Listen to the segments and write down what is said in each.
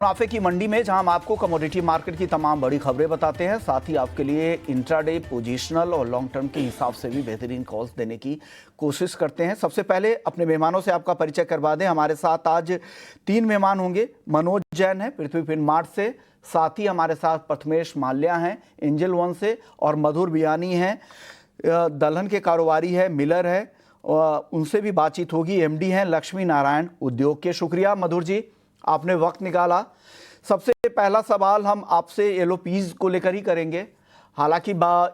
मुनाफे की मंडी में जहां हम आपको कमोडिटी मार्केट की तमाम बड़ी खबरें बताते हैं, साथ ही आपके लिए इंट्राडे, पोजिशनल और लॉन्ग टर्म के हिसाब से भी बेहतरीन कॉल्स देने की कोशिश करते हैं। सबसे पहले अपने मेहमानों से आपका परिचय करवा दें। हमारे साथ आज 3 मेहमान होंगे। मनोज जैन है पृथ्वी फिनमार्ट से, साथ ही हमारे साथ प्रथमेश माल्या हैं एंजल वन से, और मधुर बियानी हैं दलहन के कारोबारी है, मिलर है, उनसे भी बातचीत होगी। एमडी हैं लक्ष्मी नारायण उद्योग के। शुक्रिया मधुर जी, आपने वक्त निकाला। सबसे पहला सवाल हम आपसे एलओपीज को लेकर ही करेंगे। हालांकि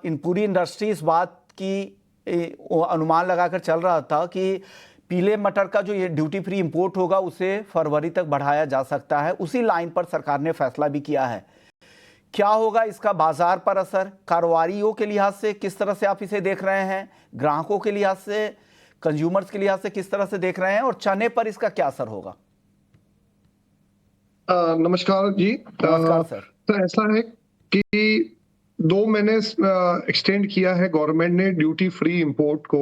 इन पूरी इंडस्ट्री इस बात की अनुमान लगाकर चल रहा था कि पीले मटर का जो ये ड्यूटी फ्री इंपोर्ट होगा उसे फरवरी तक बढ़ाया जा सकता है। उसी लाइन पर सरकार ने फैसला भी किया है। क्या होगा इसका बाजार पर असर? कारोबारियों के लिहाज से किस तरह से आप इसे देख रहे हैं? ग्राहकों के लिहाज से, कंज्यूमर्स के लिहाज से किस तरह से देख रहे हैं? और चने पर इसका क्या असर होगा? नमस्कार जी। नमस्कार सर। तो ऐसा है कि 2 महीने एक्सटेंड किया है गवर्नमेंट ने ड्यूटी फ्री इंपोर्ट को।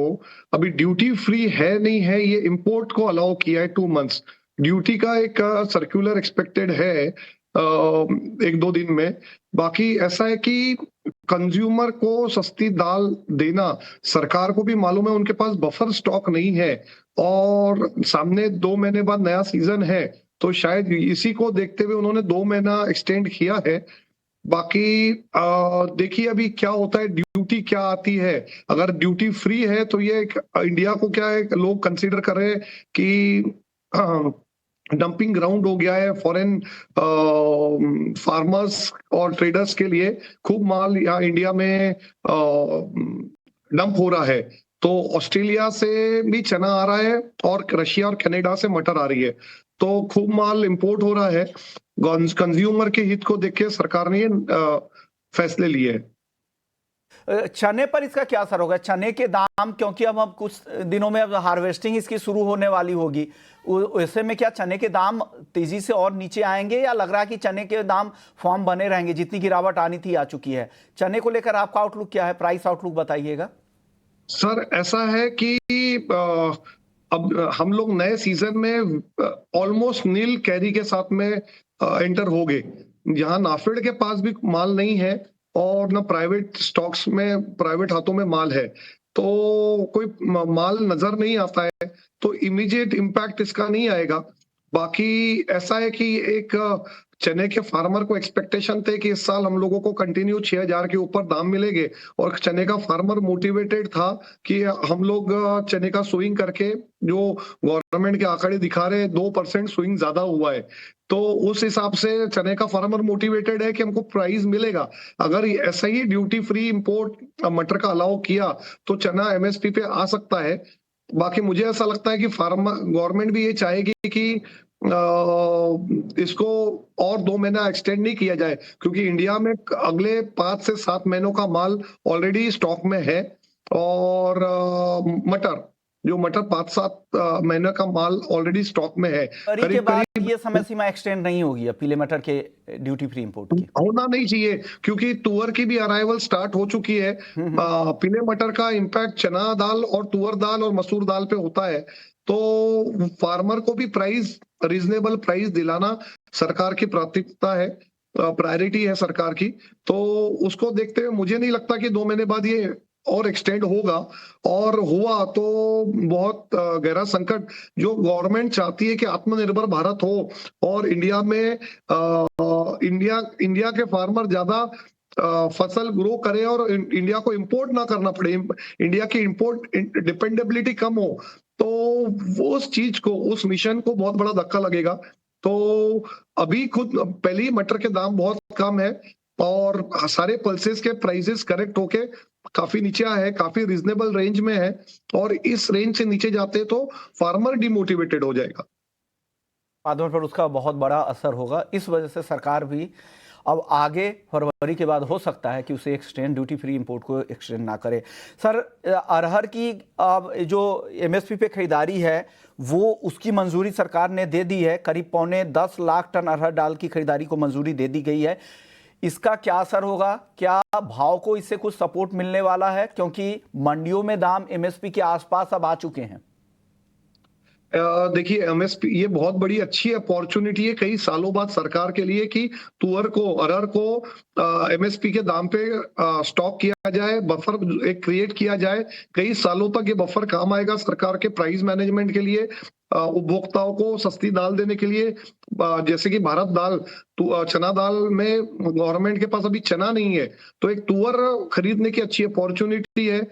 अभी ड्यूटी फ्री है नहीं है, ये इंपोर्ट को अलाउ किया है 2 मंथ्स। ड्यूटी का एक सर्कुलर एक्सपेक्टेड है 1-2 दिन में। बाकी ऐसा है कि कंज्यूमर को सस्ती दाल देना, सरकार को भी मालूम है उनके पास बफर स्टॉक नहीं है, और सामने 2 महीने बाद नया सीजन है, तो शायद इसी को देखते हुए उन्होंने 2 महीना एक्सटेंड किया है। बाकी देखिए अभी क्या होता है, ड्यूटी क्या आती है। अगर ड्यूटी फ्री है तो ये इंडिया को क्या है, लोग कंसीडर कर रहे हैं कि डंपिंग ग्राउंड हो गया है फॉरेन फार्मर्स और ट्रेडर्स के लिए। खूब माल यहाँ इंडिया में डंप हो रहा है, तो ऑस्ट्रेलिया से भी चना आ रहा है और रशिया और कनाडा से मटर आ रही है, तो खूब माल इंपोर्ट हो रहा है। कंज्यूमर के हित को देख के सरकार ने ये फैसले लिए हैं। चने पर इसका क्या असर होगा? चने के दाम, क्योंकि अब कुछ दिनों में अब हार्वेस्टिंग इसकी शुरू होने वाली होगी, ऐसे में क्या चने के दाम तेजी से और नीचे आएंगे, या लग रहा है कि चने के दाम फॉर्म बने रहेंगे? जितनी गिरावट आनी थी आ चुकी है। चने को लेकर आपका आउटलुक क्या है? प्राइस आउटलुक बताइएगा सर। ऐसा है कि अब हम लोग नए सीजन में ऑलमोस्ट नील कैरी के साथ में एंटर हो गए। यहाँ नाफेड के पास भी माल नहीं है और ना प्राइवेट स्टॉक्स में, प्राइवेट हाथों में माल है, तो कोई माल नजर नहीं आता है, तो इमीडिएट इम्पैक्ट इसका नहीं आएगा। बाकी ऐसा है कि एक चने के फार्मर को एक्सपेक्टेशन थे कि इस साल हम लोगों को कंटिन्यू 6,000 के ऊपर दाम मिलेंगे, और चने का फार्मर मोटिवेटेड था कि हम लोग चने का स्विंग करके, जो गवर्नमेंट के आंकड़े दिखा रहे 2% स्विंग ज्यादा हुआ है, तो उस हिसाब से चने का फार्मर मोटिवेटेड है कि हमको प्राइस मिलेगा। अगर ऐसा ही ड्यूटी फ्री इंपोर्ट मटर का अलाउ किया तो चना एमएसपी पे आ सकता है। बाकी मुझे ऐसा लगता है कि फार्मर गवर्नमेंट भी ये चाहेगी कि इसको और 2 महीना एक्सटेंड नहीं किया जाए, क्योंकि इंडिया में अगले 5 से 7 महीनों का माल ऑलरेडी स्टॉक में है, और मटर 5-7 महीने का माल ऑलरेडी स्टॉक में है। के बाद ये समय सीमा एक्सटेंड नहीं होगी पीले मटर के ड्यूटी फ्री इंपोर्ट की? होना नहीं चाहिए, क्योंकि तुअर की भी अराइवल स्टार्ट हो चुकी है। पीले मटर का इम्पैक्ट चना दाल और तुअर दाल और मसूर दाल पे होता है, तो फार्मर को भी प्राइस, रीजनेबल प्राइस दिलाना सरकार की प्राथमिकता है, प्रायोरिटी है सरकार की। तो उसको देखते हुए मुझे नहीं लगता कि 2 महीने बाद ये और एक्सटेंड होगा, और हुआ तो बहुत गहरा संकट। जो गवर्नमेंट चाहती है कि आत्मनिर्भर भारत हो और इंडिया में इंडिया के फार्मर ज्यादा फसल ग्रो करे और इंडिया को इंपोर्ट ना करना पड़े, इंडिया की इंपोर्ट डिपेंडेबिलिटी कम हो, तो वो उस चीज को, उस मिशन को बहुत बड़ा धक्का लगेगा। तो अभी खुद पहले ही मटर के दाम बहुत कम है, और सारे पल्सेस के प्राइसेस करेक्ट होके काफी नीचे आया है, काफी रीजनेबल रेंज में है, और इस रेंज से नीचे जाते तो फार्मर डिमोटिवेटेड हो जाएगा, उत्पादन पर उसका बहुत बड़ा असर होगा। इस वजह से सरकार भी अब आगे फरवरी के बाद हो सकता है कि उसे एक्सटेंड, ड्यूटी फ्री इंपोर्ट को एक्सटेंड ना करे। सर, अरहर की अब जो एमएसपी पे खरीदारी है वो उसकी मंजूरी सरकार ने दे दी है। करीब 10 लाख टन अरहर दाल की खरीदारी को मंजूरी दे दी गई है। इसका क्या असर होगा? क्या भाव को इससे कुछ सपोर्ट मिलने वाला है? क्योंकि मंडियों में दाम एमएसपी के आसपास अब आ चुके हैं। देखिए एमएसपी ये बहुत बड़ी अच्छी अपॉर्चुनिटी है कई सालों बाद सरकार के लिए कि तुअर को अरहर को एमएसपी के दाम पे स्टॉक किया जाए, बफर एक क्रिएट किया जाए। कई सालों तक ये बफर काम आएगा सरकार के प्राइस मैनेजमेंट के लिए, उपभोक्ताओं को सस्ती दाल देने के लिए। जैसे कि भारत दाल चना दाल में गवर्नमेंट के पास अभी चना नहीं है, तो एक तुअर खरीदने की अच्छी अपॉर्चुनिटी है।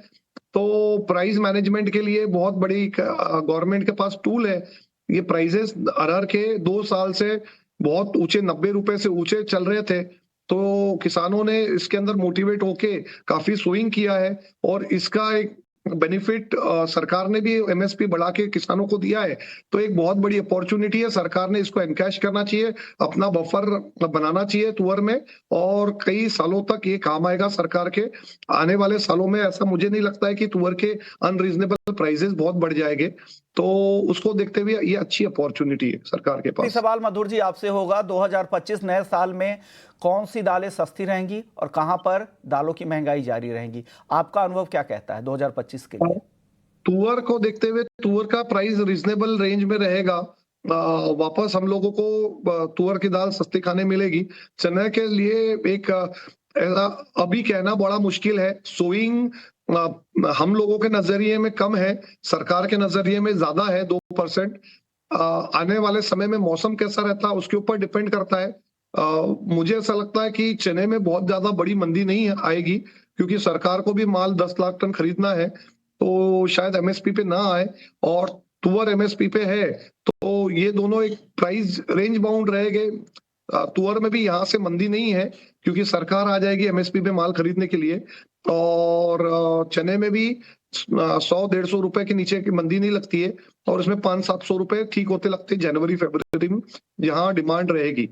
तो प्राइस मैनेजमेंट के लिए बहुत बड़ी गवर्नमेंट के पास टूल है। ये प्राइजेस अरहर के 2 साल से बहुत ऊंचे 90 रुपए से ऊंचे चल रहे थे, तो किसानों ने इसके अंदर मोटिवेट होके काफी सोइंग किया है और इसका एक बेनिफिट सरकार ने भी एमएसपी बढ़ा के किसानों को दिया है। तो एक बहुत बड़ी अपॉर्चुनिटी है, सरकार ने इसको एनकैश करना चाहिए, अपना बफर बनाना चाहिए तुअर में, और कई सालों तक ये काम आएगा सरकार के। आने वाले सालों में ऐसा मुझे नहीं लगता है कि तुअर के अनरीजनेबल प्राइसेस बहुत बढ़ जाएंगे, तो उसको देखते हुए ये अच्छी अपॉर्चुनिटी है सरकार के पास। सवाल मधुर जी आपसे होगा, 2025 नए साल में कौन सी दालें सस्ती रहेंगी और कहां पर दालों की महंगाई जारी रहेगी? आपका अनुभव क्या कहता है 2025 के लिए? तुअर को देखते हुए तुअर का प्राइस रीजनेबल रेंज में रहेगा। वापस हम लोगों को तुअर की दाल सस्ती खाने मिलेगी। चने के लिए एक ऐसा अभी कहना बड़ा मुश्किल है। सोइंग हम लोगों के नजरिए में कम है, सरकार के नजरिए में ज्यादा है 2%। आने वाले समय में मौसम कैसा रहता है उसके ऊपर डिपेंड करता है। मुझे ऐसा लगता है कि चने में बहुत ज्यादा बड़ी मंदी नहीं आएगी, क्योंकि सरकार को भी माल 10 लाख टन खरीदना है, तो शायद एमएसपी पे ना आए। और तुअर एमएसपी पे है, तो ये दोनों एक प्राइस रेंज बाउंड रहेंगे। तुअर में भी यहाँ से मंदी नहीं है, क्योंकि सरकार आ जाएगी एमएसपी पे माल खरीदने के लिए। और चने में भी 100-150 रुपए के नीचे की मंदी नहीं लगती है, और उसमें 500-700 रुपए ठीक होते लगते हैं जनवरी फरवरी में, जहाँ डिमांड रहेगी।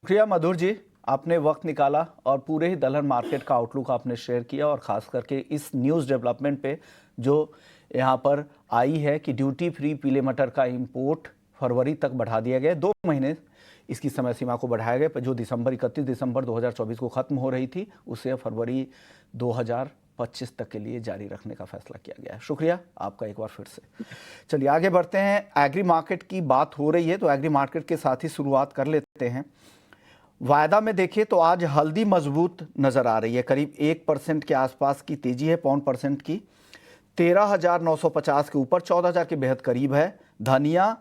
शुक्रिया मधुर जी, आपने वक्त निकाला और पूरे ही दलहन मार्केट का आउटलुक आपने शेयर किया, और खास करके इस न्यूज़ डेवलपमेंट पे जो यहाँ पर आई है कि ड्यूटी फ्री पीले मटर का इंपोर्ट फरवरी तक बढ़ा दिया गया, 2 महीने इसकी समय सीमा को बढ़ाया गया, जो 31 दिसंबर 2024 को खत्म हो रही थी उसे फरवरी 2025 तक के लिए जारी रखने का फैसला किया गया है। शुक्रिया आपका एक बार फिर से। चलिए आगे बढ़ते हैं। एग्री मार्केट की बात हो रही है तो एग्री मार्केट के साथ ही शुरुआत कर लेते हैं। वायदा में देखें तो आज हल्दी मजबूत नजर आ रही है, करीब 1% के आसपास की तेजी है, 0.5% की, 13,950 के ऊपर, 14,000 के बेहद करीब है। धनिया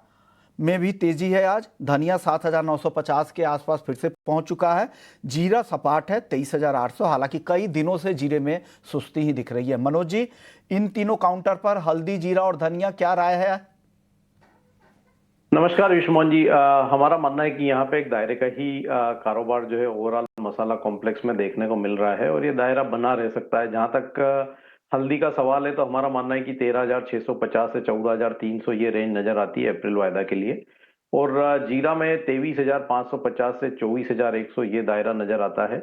में भी तेजी है, आज धनिया 7,950 के आसपास फिर से पहुंच चुका है। जीरा सपाट है 23,800, हालांकि कई दिनों से जीरे में सुस्ती ही दिख रही है। मनोज जी, इन तीनों काउंटर पर हल्दी, जीरा और धनिया, क्या राय है? नमस्कार विश्वमोहन जी, हमारा मानना है कि यहाँ पे एक दायरे का ही कारोबार जो है ओवरऑल मसाला कॉम्प्लेक्स में देखने को मिल रहा है, और ये दायरा बना रह सकता है। जहां तक हल्दी का सवाल है तो हमारा मानना है कि 13,650 से 14,300 ये रेंज नजर आती है अप्रैल वायदा के लिए, और जीरा में 23,550 से 24,100 ये दायरा नजर आता है।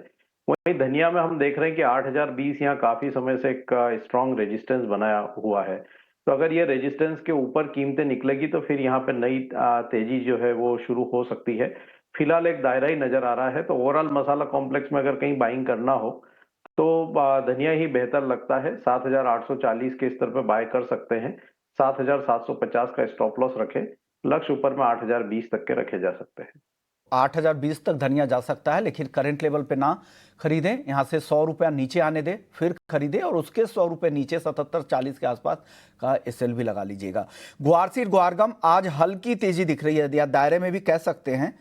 वहीं धनिया में हम देख रहे हैं कि 8,020 यहाँ काफी समय से एक स्ट्रॉन्ग रेजिस्टेंस बनाया हुआ है। तो अगर ये रेजिस्टेंस के ऊपर कीमतें निकलेगी तो फिर यहाँ पे नई तेजी जो है वो शुरू हो सकती है। फिलहाल एक दायरा ही नजर आ रहा है, तो ओवरऑल मसाला कॉम्प्लेक्स में अगर कहीं बाइंग करना हो तो धनिया ही बेहतर लगता है। 7,840 के स्तर पर बाय कर सकते हैं, 7,750 का स्टॉप लॉस रखें, लक्ष्य ऊपर में 8,020 तक के रखे जा सकते हैं। 8,020 तक धनिया जा सकता है, लेकिन करंट लेवल पे ना खरीदें, यहाँ से 100 रुपया नीचे आने दें फिर खरीदें, और उसके 100 रुपये नीचे 77-40 के आसपास का एसएल भी लगा लीजिएगा। ग्वारसीड ग्वारगम आज हल्की तेजी दिख रही है, या दायरे में भी कह सकते हैं।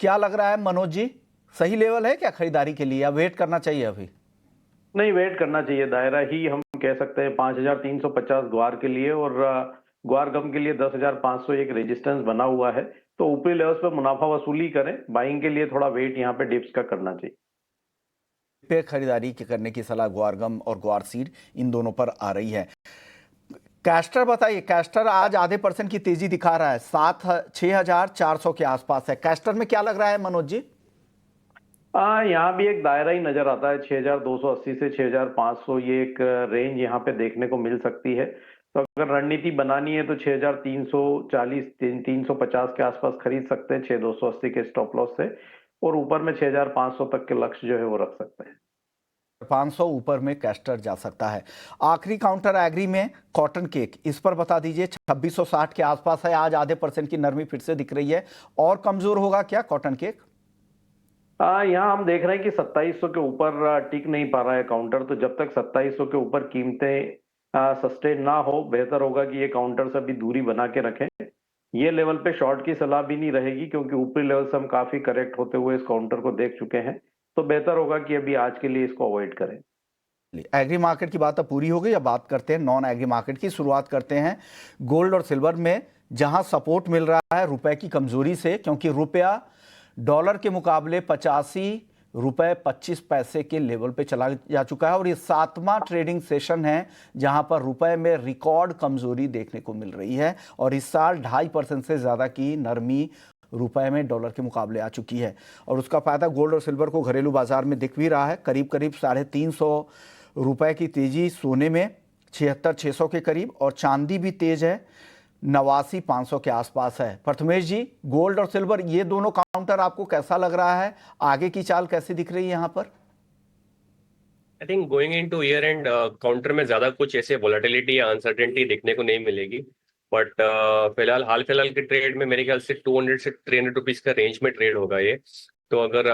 क्या लग रहा है मनोज जी, सही लेवल है क्या खरीदारी के लिए, या वेट करना चाहिए अभी? नहीं, वेट करना चाहिए। दायरा ही हम कह सकते हैं 5,350 ग्वार के लिए, और ग्वार गम के लिए 10,500 एक रेजिस्टेंस बना हुआ है। तो ऊपरी लेवल्स पे मुनाफा वसूली करें, बाइंग के लिए थोड़ा वेट यहाँ पे डिप्स का करना चाहिए। पे खरीदारी करने की सलाह ग्वारगम और ग्वारसीड इन दोनों पर आ रही है। कैस्टर बताइए, कैस्टर आज आधे % की तेजी दिखा रहा है, 6,400 के आसपास है। कैस्टर में क्या लग रहा है मनोज जी? यहाँ भी एक दायरा ही नजर आता है, 6,280 से 6,500 ये एक रेंज यहाँ पे देखने को मिल सकती है। तो अगर रणनीति बनानी है तो 6,340 350 के आसपास खरीद सकते हैं, 6,280 के स्टॉप लॉस से, और ऊपर में 6,500 तक के लक्ष्य जो है वो रख सकते हैं। 500 ऊपर में कैस्टर जा सकता है। आखिरी काउंटर एग्री में कॉटन केक, इस पर बता दीजिए। 2660 के आसपास है, आज आधे % की नरमी फिर से दिख रही है। और कमजोर होगा क्या कॉटन केक? यहाँ हम देख रहे हैं कि 2700 के ऊपर टिक नहीं पा रहा है काउंटर, तो जब तक 2700 के ऊपर कीमतें सस्टेन ना हो, बेहतर होगा कि ये काउंटर से अभी दूरी बना के रखें। ये लेवल पे शॉर्ट की सलाह भी नहीं रहेगी, क्योंकि ऊपरी लेवल से हम काफी करेक्ट होते हुए इस काउंटर को देख चुके हैं, तो बेहतर होगा कि अभी आज के लिए इसको अवॉइड करें। एग्री मार्केट की बात अब पूरी हो गई, अब बात करते हैं नॉन एग्री मार्केट की। शुरुआत करते हैं गोल्ड और सिल्वर में, जहां सपोर्ट मिल रहा है रुपए की कमजोरी से, क्योंकि रुपया डॉलर के मुकाबले 85 रुपए 25 पैसे के लेवल पे चला जा चुका है। और ये 7वां ट्रेडिंग सेशन है जहां पर रुपए में रिकॉर्ड कमजोरी देखने को मिल रही है। और इस साल 2.5% से ज्यादा की नरमी रुपए में डॉलर के मुकाबले आ चुकी है। और उसका फायदा गोल्ड और सिल्वर को घरेलू बाजार में दिख भी रहा है। करीब करीब 350 रुपए की तेजी सोने में, 76,600 के करीब, और चांदी भी तेज है, 89,500 के आसपास है। प्रथमेश जी, गोल्ड और सिल्वर ये दोनों काउंटर आपको कैसा लग रहा है? आगे की चाल कैसी दिख रही है यहाँ पर? I think going into year and counter में ज्यादा कुछ ऐसे वोलेटिलिटी या अनसर्टेनिटी देखने को नहीं मिलेगी। बट हाल फिलहाल के ट्रेड में मेरे ख्याल से 200 से 300 रुपीज का रेंज में ट्रेड होगा ये। तो अगर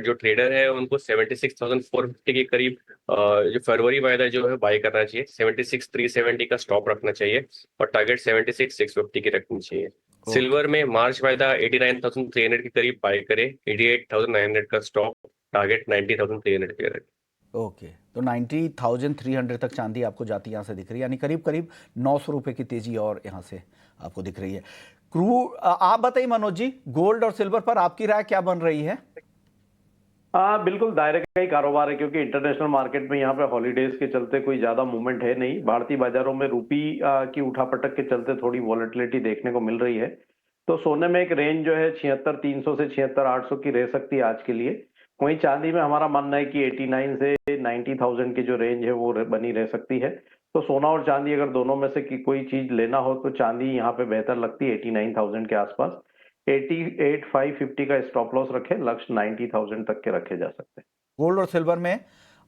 जो ट्रेडर है उनको 76,450 के करीब जो फरवरी वायदा जो है बाय करना चाहिए। 76,370 का स्टॉप रखना चाहिए और टारगेट 76,650 की रखनी चाहिए। सिल्वर में मार्च वायदा 89,300 के करीब बाय करे, 88,900 का स्टॉप, टारगेट 90,300 पे रखे। ओके, तो 90,300 तक चांदी आपको जाती यहाँ से दिख रही है, यानी करीब करीब 900 रुपए की तेजी और यहाँ से आपको दिख रही है। क्रूड, आप बताइए मनोज जी, गोल्ड और सिल्वर पर आपकी राय क्या बन रही है? बिल्कुल दायरे का ही कारोबार है, क्योंकि इंटरनेशनल मार्केट में यहाँ पे हॉलीडेज के चलते कोई ज्यादा मूवमेंट है नहीं। भारतीय बाजारों में रुपी की उठापटक के चलते थोड़ी वॉलेटिलिटी देखने को मिल रही है। तो सोने में एक रेंज जो है 76,300 से 76,800 की रह सकती है आज के लिए। वहीं चांदी में हमारा मानना है कि 89 से 90,000 की जो रेंज है वो बनी रह सकती है। तो सोना और चांदी अगर दोनों में से कोई चीज लेना हो तो चांदी यहाँ पे बेहतर लगती है 89,000 के आसपास। 88,550 का स्टॉप लॉस रखे, लक्ष्य 90,000 तक के रखे जा सकते हैं। गोल्ड और सिल्वर में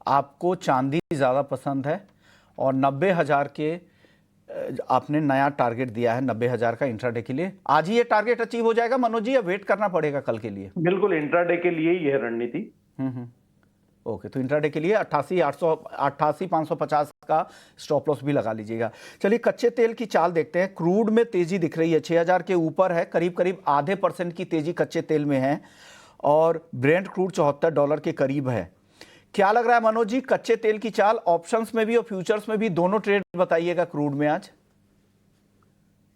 आपको चांदी ज़्यादा पसंद है और 90,000 के आपने नया टारगेट दिया है 90,000 का इंट्राडे के लिए। आज ही ये टारगेट अचीव हो जाएगा मनोज जी, या वेट करना पड़ेगा कल के लिए? बिल्कुल इंट्राडे के लिए ही यह रणनीति। ओके, तो इंट्राडे के लिए 88,550 का स्टॉप लॉस भी लगा लीजिएगा। चलिए कच्चे तेल की चाल देखते हैं। क्रूड में तेजी दिख रही है, 6,000 के ऊपर है, करीब करीब आधे % की तेजी कच्चे तेल में है। और ब्रेंट क्रूड $74 के करीब है। क्या लग रहा है मनोज जी, कच्चे तेल की चाल ऑप्शंस में भी और फ्यूचर्स में भी, दोनों ट्रेड बताइएगा क्रूड में आज।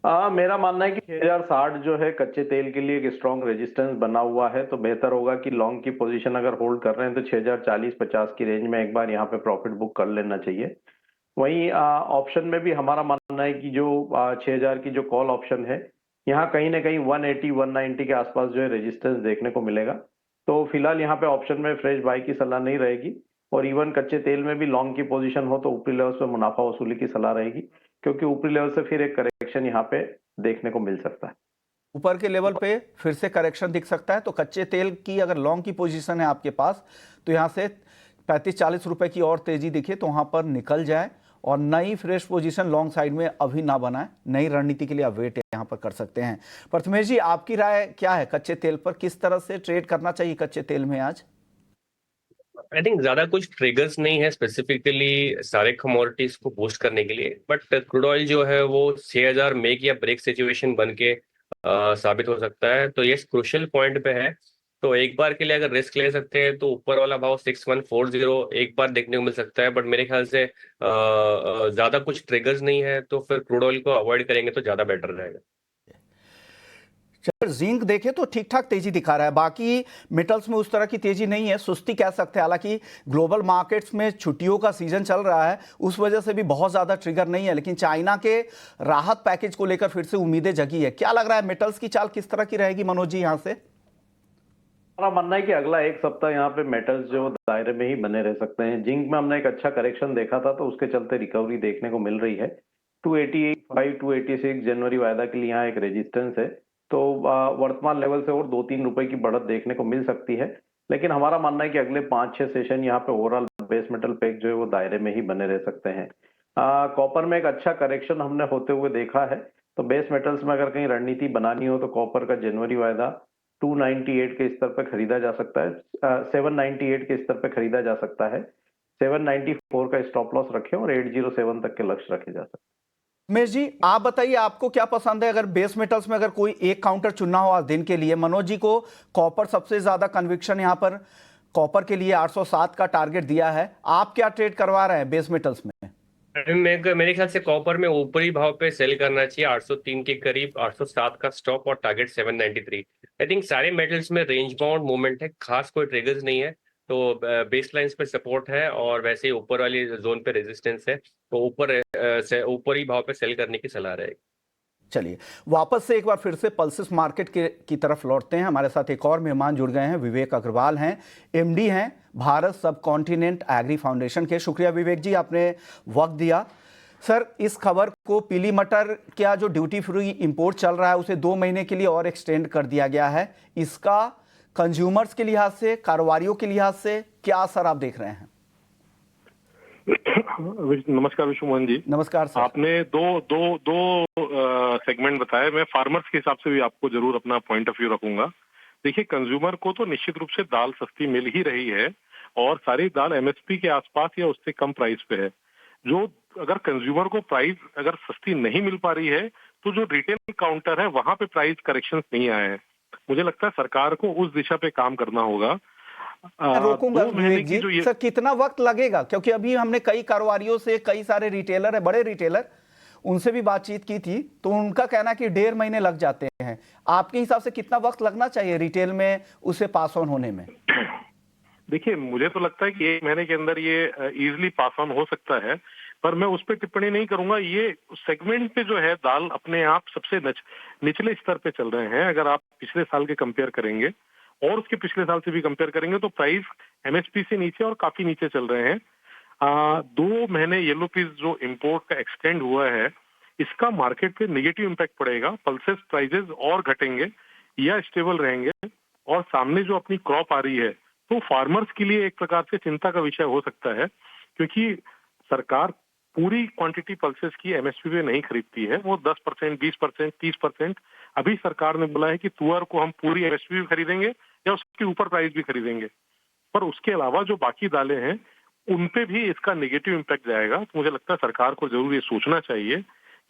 मेरा मानना है कि 6,060 जो है कच्चे तेल के लिए एक स्ट्रॉन्ग रेजिस्टेंस बना हुआ है, तो बेहतर होगा कि लॉन्ग की पोजीशन अगर होल्ड कर रहे हैं तो 6,040-50 की रेंज में एक बार यहाँ पे प्रॉफिट बुक कर लेना चाहिए। वहीं ऑप्शन में भी हमारा मानना है कि जो 6,000 की जो कॉल ऑप्शन है, यहाँ कहीं ना कहीं 180-190 के आसपास जो है रेजिस्टेंस देखने को मिलेगा। तो फिलहाल यहाँ पे ऑप्शन में फ्रेश बाई की सलाह नहीं रहेगी। और इवन कच्चे तेल में भी लॉन्ग की पोजीशन हो तो ऊपरी लेवल पे मुनाफा वसूली की सलाह रहेगी, क्योंकि ऊपरी लेवल से फिर एक करेक्शन यहाँ पे देखने को मिल सकता है। ऊपर के लेवल पे फिर से करेक्शन दिख सकता है। तो कच्चे तेल की अगर लॉन्ग की पोजीशन है आपके पास, तो यहाँ से 35-40 रुपए की और तेजी दिखे तो वहाँ पर निकल जाए और नई फ्रेश पोजीशन लॉन्ग साइड में अभी ना बनाए। नई रणनीति के लिए आप वेट यहाँ पर कर सकते हैं। प्रथमेश जी, आपकी राय क्या है कच्चे तेल पर? किस तरह से ट्रेड करना चाहिए कच्चे तेल में आज? आई थिंक ज्यादा कुछ ट्रिगर्स नहीं है स्पेसिफिकली सारे कमोडिटीज को बूस्ट करने के लिए, बट क्रूड ऑयल जो है वो 6,000 मेक या ब्रेक सिचुएशन बन के साबित हो सकता है। तो ये क्रुशियल पॉइंट पे है, तो एक बार के लिए अगर रिस्क ले सकते हैं तो ऊपर वाला भाव 6140 एक बार देखने को मिल सकता है। बट मेरे ख्याल से ज्यादा कुछ ट्रिगर्स नहीं है, तो फिर क्रूड ऑयल को अवॉइड करेंगे तो ज्यादा बेटर रहेगा। चल, जिंक देखे तो ठीक ठाक तेजी दिखा रहा है, बाकी मेटल्स में उस तरह की तेजी नहीं है, सुस्ती कह सकते हैं। हालांकि ग्लोबल मार्केट्स में छुट्टियों का सीजन चल रहा है, उस वजह से भी बहुत ज्यादा ट्रिगर नहीं है। लेकिन चाइना के राहत पैकेज को लेकर फिर से उम्मीदें जगी है। क्या लग रहा है मेटल्स की चाल किस तरह की रहेगी मनोज जी यहाँ से? हमारा मानना है कि अगला एक सप्ताह यहाँ पे मेटल्स जो दायरे में ही बने रह सकते हैं। जिंक में हमने एक अच्छा करेक्शन देखा था, तो उसके चलते रिकवरी देखने को मिल रही है। 288.5 286 जनवरी वायदा के लिए यहाँ एक रेजिस्टेंस है, तो वर्तमान लेवल से और 2-3 रुपए की बढ़त देखने को मिल सकती है। लेकिन हमारा मानना है कि अगले 5-6 सेशन यहाँ पे ओवरऑल बेस मेटल पेग जो है वो दायरे में ही बने रह सकते हैं। कॉपर में एक अच्छा करेक्शन हमने होते हुए देखा है, तो बेस मेटल्स में अगर कहीं रणनीति बनानी हो तो कॉपर का जनवरी वायदा 298 के स्तर पर खरीदा जा सकता है, 798 के स्तर पर खरीदा जा सकता है। 794 का स्टॉप लॉस रखें और 807 तक के लक्ष्य रखे जा सकते हैं। उमेश जी, आप बताइए आपको क्या पसंद है? अगर बेस मेटल्स में अगर कोई एक काउंटर चुनना हो आज दिन के लिए, मनोज जी को कॉपर सबसे ज्यादा कन्विक्शन यहां पर कॉपर के लिए 807 का टारगेट दिया है। आप क्या ट्रेड करवा रहे हैं बेस मेटल्स में? मेरे ख्याल से कॉपर में ऊपरी भाव पे सेल करना चाहिए 803 के करीब, 807 का स्टॉप और टारगेट 793। आई थिंक सारे मेटल्स में रेंज बाउंड मूवमेंट है, खास कोई ट्रिगर्स नहीं है, तो बेस लाइंस पे सपोर्ट है और वैसे ही ऊपर वाली जोन पे रेजिस्टेंस है, तो ऊपरी भाव पे सेल करने की सलाह रहेगी। चलिए वापस से एक बार फिर से पल्सेस मार्केट की तरफ लौटते हैं। हमारे साथ एक और मेहमान जुड़ गए हैं, विवेक अग्रवाल हैं, एमडी हैं भारत सब कॉन्टिनेंट एग्री फाउंडेशन के। शुक्रिया विवेक जी, आपने वक्त दिया। सर, इस खबर को पीली मटर क्या जो ड्यूटी फ्री इंपोर्ट चल रहा है उसे 2 महीने के लिए और एक्सटेंड कर दिया गया है, इसका कंज्यूमर्स के लिहाज से, कारोबारियों के लिहाज से क्या असर आप देख रहे हैं? नमस्कार विशु मोहन जी। नमस्कार सर। आपने दो सेगमेंट बताए, मैं फार्मर्स के हिसाब से भी आपको जरूर अपना पॉइंट ऑफ व्यू रखूंगा। देखिए, कंज्यूमर को तो निश्चित रूप से दाल सस्ती मिल ही रही है और सारी दाल एमएसपी के आसपास या उससे कम प्राइस पे है। जो अगर कंज्यूमर को प्राइस अगर सस्ती नहीं मिल पा रही है तो जो रिटेल काउंटर है वहां पे प्राइस करेक्शन नहीं आए हैं। मुझे लगता है सरकार को उस दिशा पे काम करना होगा। मैं रोकूंगा 2 महीने विवेक की जो जी, ये सर कितना वक्त लगेगा? क्योंकि अभी हमने कई कारोबारियों से, कई सारे रिटेलर है, बड़े रिटेलर, उनसे भी बातचीत की थी, तो उनका कहना कि 1.5 महीने लग जाते हैं। आपके हिसाब से कितना वक्त लगना चाहिए रिटेल में उसे पास ऑन होने में? देखिए, मुझे तो लगता है कि 1 महीने के अंदर ये इजीली पास ऑन हो सकता है, पर मैं उस पर टिप्पणी नहीं करूंगा। ये सेगमेंट पे जो है दाल अपने आप सबसे निचले स्तर पे चल रहे हैं। अगर आप पिछले साल के कंपेयर करेंगे और उसके पिछले साल से भी कंपेयर करेंगे तो प्राइस एमएसपी से नीचे और काफी नीचे चल रहे हैं। 2 महीने येलो पीस जो इंपोर्ट का एक्सटेंड हुआ है, इसका मार्केट पे नेगेटिव इम्पैक्ट पड़ेगा। पल्सेस प्राइजेस और घटेंगे या स्टेबल रहेंगे और सामने जो अपनी क्रॉप आ रही है तो फार्मर्स के लिए एक प्रकार से चिंता का विषय हो सकता है, क्योंकि सरकार पूरी क्वांटिटी पल्सेस की एमएसपी पे नहीं खरीदती है। वो 10%, 20%, 30%। अभी सरकार ने बोला है कि तुअर को हम पूरी एमएसपी भी खरीदेंगे या उसके ऊपर प्राइस भी खरीदेंगे, पर उसके अलावा जो बाकी दालें हैं उन पे भी इसका नेगेटिव इम्पैक्ट जाएगा। तो मुझे लगता है सरकार को जरूर ये सोचना चाहिए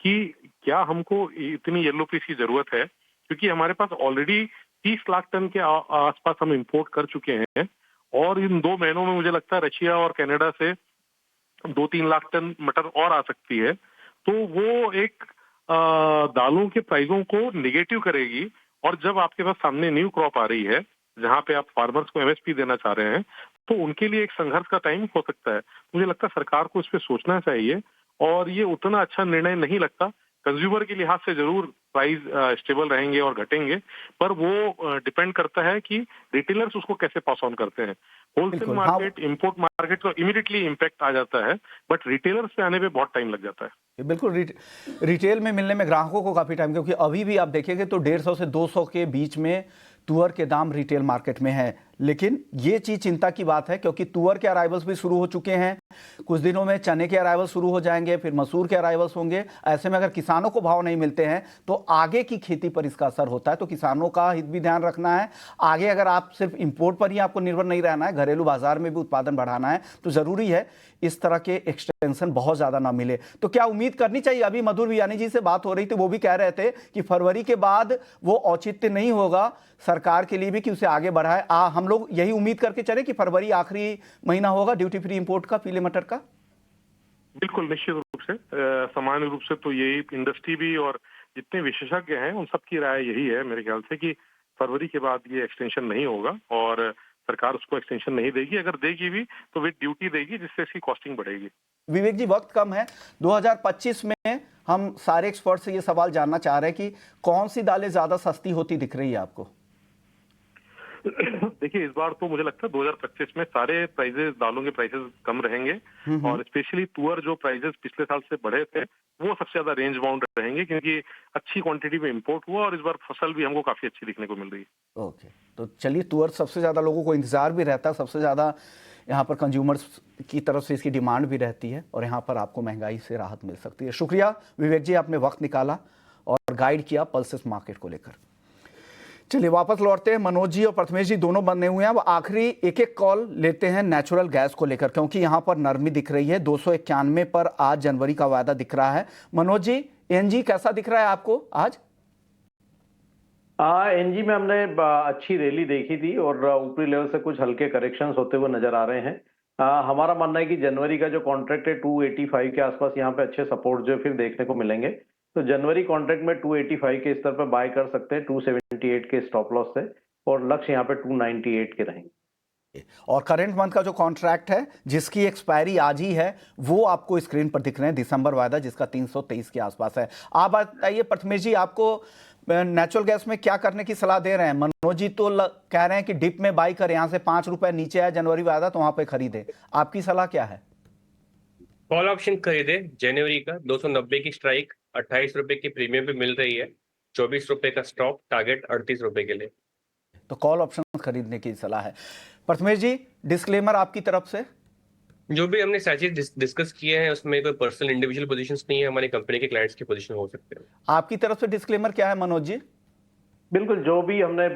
कि क्या हमको इतनी येलो पीस की जरूरत है, क्योंकि हमारे पास ऑलरेडी 30 लाख टन के आसपास हम इंपोर्ट कर चुके हैं और इन 2 महीनों में मुझे लगता है रशिया और कनाडा से 2-3 लाख टन मटर और आ सकती है। तो वो एक दालों के प्राइसों को निगेटिव करेगी और जब आपके पास सामने न्यू क्रॉप आ रही है जहां पे आप फार्मर्स को एमएसपी देना चाह रहे हैं तो उनके लिए एक संघर्ष का टाइम हो सकता है। मुझे लगता है सरकार को इस पे सोचना चाहिए और ये उतना अच्छा निर्णय नहीं लगता। कंज्यूमर के लिहाज से जरूर प्राइस स्टेबल रहेंगे और घटेंगे, पर वो डिपेंड करता है कि रिटेलर्स उसको कैसे पास ऑन करते हैं। होलसेल बिल्कुल, मार्केट, इंपोर्ट मार्केट को इमीडिएटली इम्पैक्ट आ जाता है, बट रिटेलर्स पे आने पे बहुत टाइम लग जाता है। बिल्कुल, रिटेल में मिलने में ग्राहकों को काफी टाइम, क्योंकि अभी भी आप देखेंगे तो 150 से 200 के बीच में तुअर के दाम रिटेल मार्केट में है। लेकिन ये चीज चिंता की बात है क्योंकि तुअर के अराइवल्स भी शुरू हो चुके हैं, कुछ दिनों में चने के अराइवल्स शुरू हो जाएंगे, फिर मसूर के अराइवल्स होंगे। ऐसे में अगर किसानों को भाव नहीं मिलते हैं तो आगे की खेती पर इसका असर होता है। तो किसानों का हित भी ध्यान रखना है। आगे अगर आप सिर्फ इंपोर्ट पर ही आपको निर्भर नहीं रहना है, घरेलू बाजार में भी उत्पादन बढ़ाना है, तो जरूरी है इस तरह के एक्सटेंशन बहुत ज्यादा ना मिले। तो क्या उम्मीद करनी चाहिए? अभी मधुर वियानी जी से बात हो रही थी, वो भी कह रहे थे कि फरवरी के बाद वो औचित्य नहीं होगा सरकार के लिए भी कि उसे आगे बढ़ाए। हम लोग यही उम्मीद करके चले कि फरवरी आखिरी महीना होगा ड्यूटी फ्री इंपोर्ट का पीले मटर का? बिल्कुल, निश्चित रूप से सामान्य रूप से तो यही इंडस्ट्री भी और जितने विशेषज्ञ हैं उन सबकी राय यही है मेरे ख्याल से कि फरवरी के बाद ये एक्सटेंशन नहीं होगा और सरकार उसको एक्सटेंशन नहीं देगी। अगर देगी भी तो विद ड्यूटी देगी, जिससे इसकी कॉस्टिंग बढ़ेगी। विवेक जी, वक्त कम है। 2025 में हम सारे एक्सपर्ट से ये सवाल जानना चाह रहे हैं कि कौन सी दालें ज्यादा सस्ती होती दिख रही है आपको? देखिए, इस बार तो मुझे लगता है 2025 में सारे प्राइजेस, दालों के प्राइसेस कम रहेंगे और स्पेशली तुअर जो प्राइजेस पिछले साल से बढ़े थे वो सबसे ज्यादा रेंज बाउंड रहेंगे, क्योंकि अच्छी क्वांटिटी में इंपोर्ट हुआ और इस बार फसल भी हमको काफी अच्छी दिखने को मिल रही है। ओके, तो चलिए, तुअर सबसे ज्यादा लोगों को इंतजार भी रहता है, सबसे ज्यादा यहाँ पर कंज्यूमर्स की तरफ से इसकी डिमांड भी रहती है और यहाँ पर आपको महंगाई से राहत मिल सकती है। शुक्रिया विवेक जी, आपने वक्त निकाला और गाइड किया पल्सेस मार्केट को लेकर। चलिए वापस लौटते हैं। मनोज जी और प्रथमेश जी दोनों बने हुए हैं। अब आखिरी एक एक कॉल लेते हैं नेचुरल गैस को लेकर, क्योंकि यहाँ पर नरमी दिख रही है। 291 पर आज जनवरी का वायदा दिख रहा है। मनोज जी, एनजी कैसा दिख रहा है आपको आज? एनजी में हमने अच्छी रैली देखी थी और ऊपरी लेवल से कुछ हल्के करेक्शंस होते हुए नजर आ रहे हैं। हमारा मानना है कि जनवरी का जो कॉन्ट्रैक्ट है 285 के आसपास यहाँ पे अच्छे सपोर्ट जो फिर देखने को मिलेंगे। तो जनवरी कॉन्ट्रैक्ट में 285 के स्तर पर बाय कर सकते हैं 278 के स्टॉप लॉस से, और लक्ष्य यहाँ पे 298 के रहेंगे। और करंट मंथ का जो कॉन्ट्रैक्ट है जिसकी एक्सपायरी आज ही है वो आपको स्क्रीन पर दिख रहे हैं, दिसंबर वायदा जिसका 323 के आसपास है। आप बताइए प्रथमेश जी, आपको नेचुरल गैस में क्या करने की सलाह दे रहे हैं? मनोज जी तो कह रहे हैं कि डिप में बाई कर, यहां से 5 रुपए नीचे आया जनवरी वायदा तो वहां पे खरीदे। आपकी सलाह क्या है? कॉल ऑप्शन खरीदे जनवरी का 290 की स्ट्राइक 28 रुपए की प्रीमियम पे मिल रही है, 24 रुपए का स्टॉप, टारगेट 38 रुपए के लिए। तो कॉल ऑप्शन खरीदने की सलाह है। प्रथमेश जी, डिस्क्लेमर आपकी तरफ से? जो भी हमने सारी डिस्कस किए हैं उसमें कोई पर्सनल इंडिविजुअल पोजीशंस नहीं है, हमारी कंपनी के क्लाइंट्स की पोजीशन हो सकते हैं। आपकी तरफ से डिस्क्लेमर क्या है मनोज जी? बिल्कुल, जो भी हमने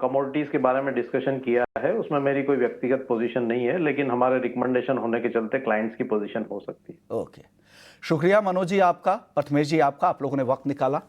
कमोडिटीज के बारे में डिस्कशन किया है उसमें मेरी कोई व्यक्तिगत पोजीशन नहीं है, लेकिन हमारे रिकमेंडेशन होने के चलते क्लाइंट्स की पोजीशन हो सकती है। ओके, शुक्रिया मनोज जी आपका, प्रथमेश जी आपका, आप लोगों ने वक्त निकाला।